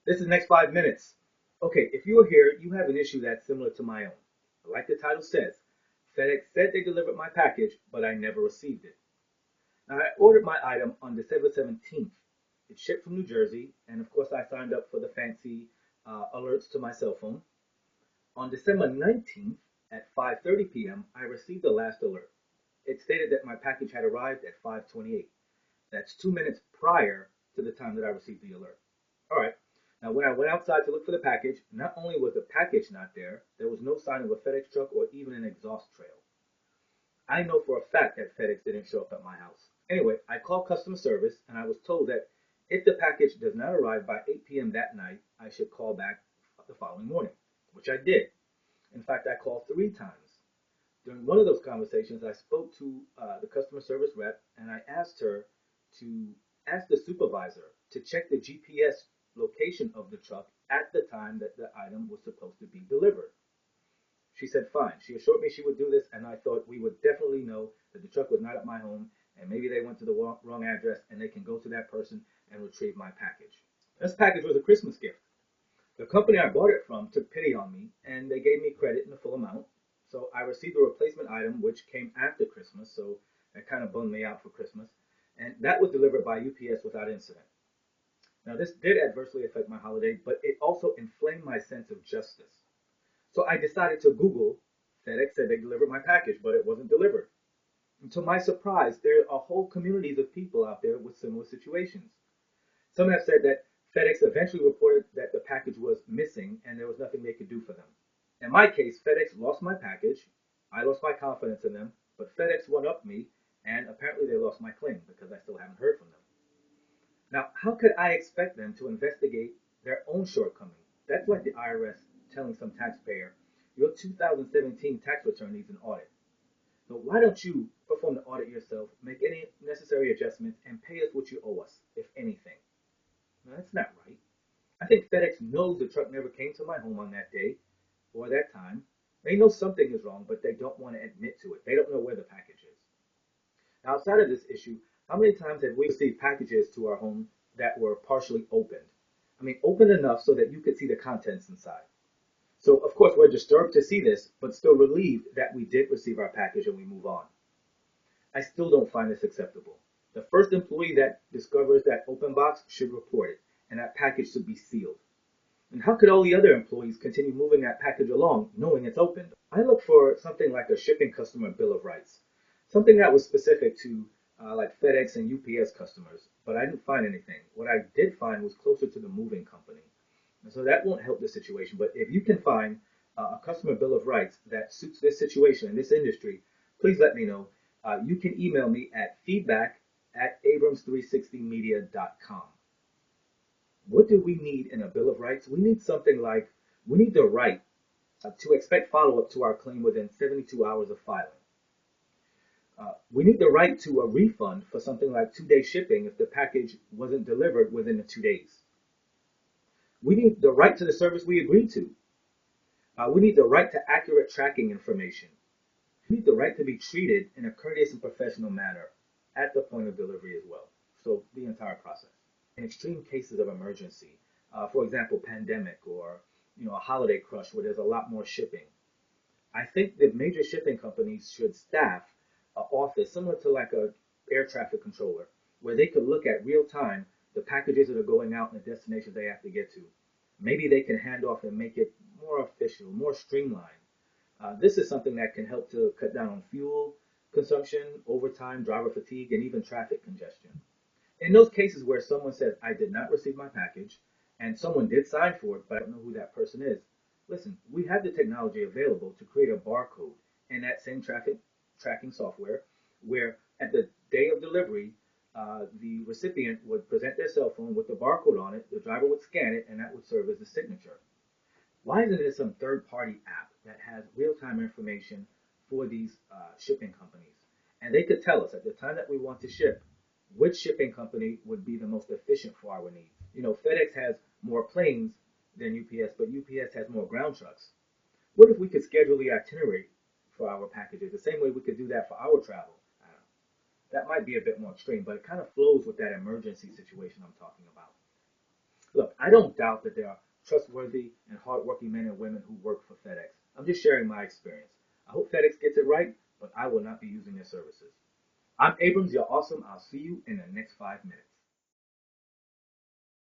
This is the next 5 minutes. Okay, if you are here, you have an issue that's similar to my own. Like the title says, FedEx said they delivered my package, but I never received it. Now, I ordered my item on December 17th. It shipped from New Jersey, and of course, I signed up for the fancy alerts to my cell phone. On December 19th at 5:30 p.m., I received the last alert. It stated that my package had arrived at 5:28. That's 2 minutes prior to the time that I received the alert. All right. Now, when I went outside to look for the package, not only was the package not there, there was no sign of a FedEx truck or even an exhaust trail. I know for a fact that FedEx didn't show up at my house. Anyway, I called customer service and I was told that if the package does not arrive by 8 p.m. that night, I should call back the following morning, which I did. In fact, I called 3 times. During one of those conversations, I spoke to the customer service rep and I asked her to ask the supervisor to check the GPS location of the truck at the time that the item was supposed to be delivered. She said, fine. She assured me she would do this, and I thought we would definitely know that the truck was not at my home, and maybe they went to the wrong address, and they can go to that person and retrieve my package. This package was a Christmas gift. The company I bought it from took pity on me, and they gave me credit in the full amount. So I received a replacement item, which came after Christmas, so that kind of bummed me out for Christmas. And that was delivered by UPS without incident. Now, this did adversely affect my holiday, but it also inflamed my sense of justice. So I decided to Google FedEx said they delivered my package, but it wasn't delivered. And to my surprise, there are whole communities of people out there with similar situations. Some have said that FedEx eventually reported that the package was missing and there was nothing they could do for them. In my case, FedEx lost my package. I lost my confidence in them, but FedEx one upped me, and apparently they lost my claim because I still haven't heard from them. Now, how could I expect them to investigate their own shortcomings? That's like the IRS telling some taxpayer, your 2017 tax return needs an audit. So why don't you perform the audit yourself, make any necessary adjustments, and pay us what you owe us, if anything? Now, that's not right. I think FedEx knows the truck never came to my home on that day or that time. They know something is wrong, but they don't want to admit to it. They don't know where the package is. Now, outside of this issue, how many times have we received packages to our home that were partially opened? I mean, open enough so that you could see the contents inside. So, of course, we're disturbed to see this, but still relieved that we did receive our package and we move on. I still don't find this acceptable. The first employee that discovers that open box should report it, and that package should be sealed. And how could all the other employees continue moving that package along knowing it's opened? I looked for something like a shipping customer bill of rights, something that was specific to like FedEx and UPS customers, but I didn't find anything. What I did find was closer to the moving company. And so that won't help the situation. But if you can find a customer bill of rights that suits this situation in this industry, please let me know. You can email me at feedback@abrams360media.com. What do we need in a bill of rights? We need something like we need the right to expect follow-up to our claim within 72 hours of filing. We need the right to a refund for something like 2-day shipping if the package wasn't delivered within the 2 days. We need the right to the service we agreed to. We need the right to accurate tracking information. We need the right to be treated in a courteous and professional manner at the point of delivery as well. So the entire process. In extreme cases of emergency, for example, pandemic or a holiday crush where there's a lot more shipping, I think that major shipping companies should staff an office similar to like a air traffic controller, where they could look at real time the packages that are going out and the destinations they have to get to. Maybe they can hand off and make it more official, more streamlined. This is something that can help to cut down on fuel consumption, overtime, driver fatigue, and even traffic congestion. In those cases where someone says, I did not receive my package, and someone did sign for it, but I don't know who that person is, listen, we have the technology available to create a barcode in that same traffic tracking software where at the day of delivery, the recipient would present their cell phone with the barcode on it, the driver would scan it, and that would serve as a signature. Why isn't there some third-party app that has real-time information for these shipping companies? And they could tell us at the time that we want to ship which shipping company would be the most efficient for our needs. FedEx has more planes than UPS, but UPS has more ground trucks. What if we could schedule the itinerary for our packages the same way we could do that for our travel? I don't know. That might be a bit more extreme, but it kind of flows with that emergency situation I'm talking about. Look, I don't doubt that there are trustworthy and hardworking men and women who work for FedEx. I'm just sharing my experience. I hope FedEx gets it right, but I will not be using their services. I'm Abrams, you're awesome. I'll see you in the next 5 minutes.